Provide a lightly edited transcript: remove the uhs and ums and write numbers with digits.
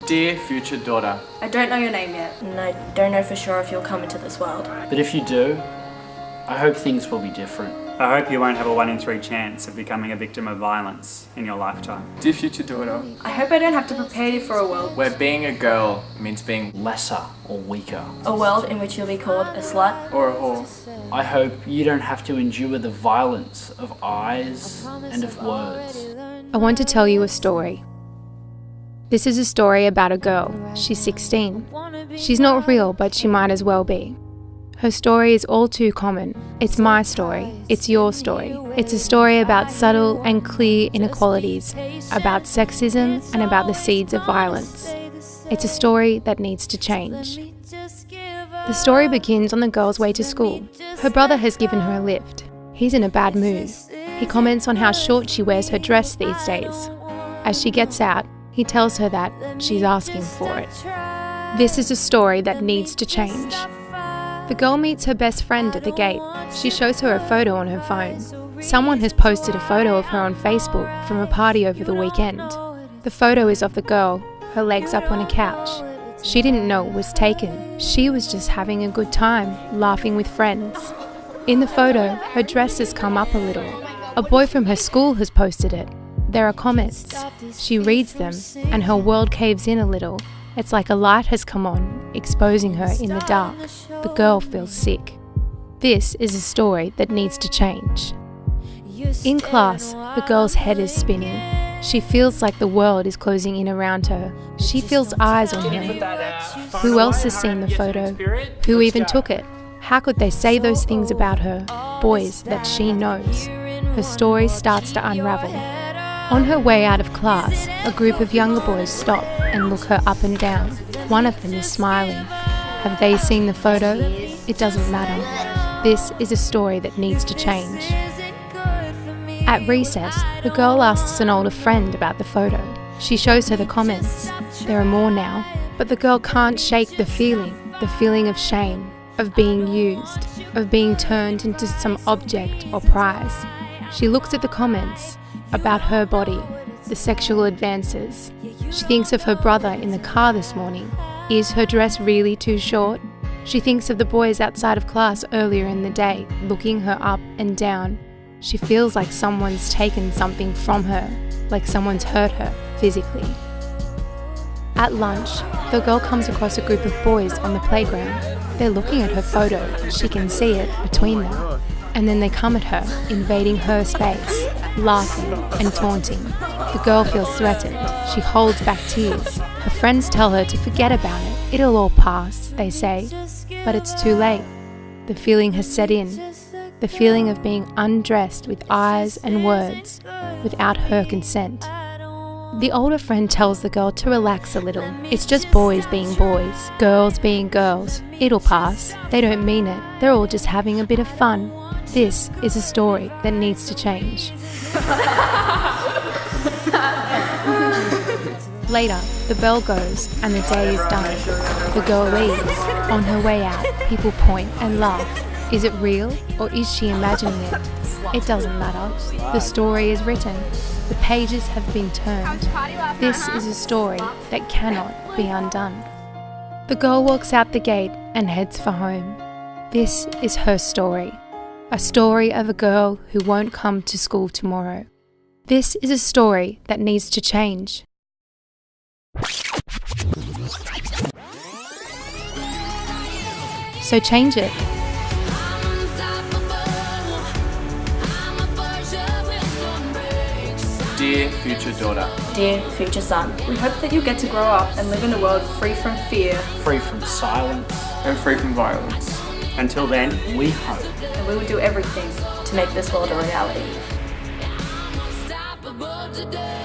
Dear future daughter, I don't know your name yet, and I don't know for sure if you'll come into this world. But if you do, I hope things will be different. I hope you won't have a 1 in 3 chance of becoming a victim of violence in your lifetime. dear future daughter, I hope I don't have to prepare you for a world. where being a girl means being Lesser or weaker. A world in which you'll be called a slut. or a whore. I hope you don't have to endure the violence of eyes and of words. I want to tell you a story. This is a story about a girl. She's 16. She's not real, but she might as well be. Her story is all too common. It's my story. It's your story. It's a story about subtle and clear inequalities, about sexism, and about the seeds of violence. It's a story that needs to change. The story begins on the girl's way to school. Her brother has given her a lift. He's in a bad mood. He comments on how short she wears her dress these days. As she gets out, he tells her that she's asking for it. This is a story that needs to change. The girl meets her best friend at the gate. She shows her a photo on her phone. Someone has posted a photo of her on Facebook from a party over the weekend. The photo is of the girl, her legs up on a couch. She didn't know it was taken. She was just having a good time, laughing with friends. In the photo, her dress has come up a little. A boy from her school has posted it. There are comments. She reads them, and her world caves in a little. It's like a light has come on, exposing her in the dark. The girl feels sick. This is a story that needs to change. In class, the girl's head is spinning. She feels like the world is closing in around her. She feels eyes on her. Who else has seen the photo? Who even took it? How could they say those things about her? Boys that she knows. Her story starts to unravel. On her way out of class, a group of younger boys stop and look her up and down. One of them is smiling. Have they seen the photo? It doesn't matter. This is a story that needs to change. At recess, the girl asks an older friend about the photo. She shows her the comments. There are more now, but the girl can't shake the feeling of shame, of being used, of being turned into some object or prize. She looks at the comments about her body, the sexual advances. She thinks of her brother in the car this morning. Is her dress really too short? She thinks of the boys outside of class earlier in the day, looking her up and down. She feels like someone's taken something from her, like someone's hurt her physically. At lunch, the girl comes across a group of boys on the playground. They're looking at her photo. She can see it between them. And then they come at her, invading her space, laughing and taunting. The girl feels threatened. She holds back tears. Her friends tell her to forget about it. It'll all pass, they say. But it's too late. The feeling has set in. The feeling of being undressed with eyes and words, without her consent. The older friend tells the girl to relax a little. It's just boys being boys, girls being girls. It'll pass. They don't mean it. They're all just having a bit of fun. This is a story that needs to change. Later, the bell goes and the day is done. The girl leaves. On her way out, people point and laugh. Is it real or is she imagining it? It doesn't matter. The story is written. The pages have been turned. This is a story that cannot be undone. The girl walks out the gate and heads for home. This is her story. A story of a girl who won't come to school tomorrow. This is a story that needs to change. So change it. Dear future daughter, Dear future son, we hope that you get to grow up and live in a world free from fear, Free from silence. and free from violence. Until then, We hope. and we will do everything to make this world a reality. Unstoppable today.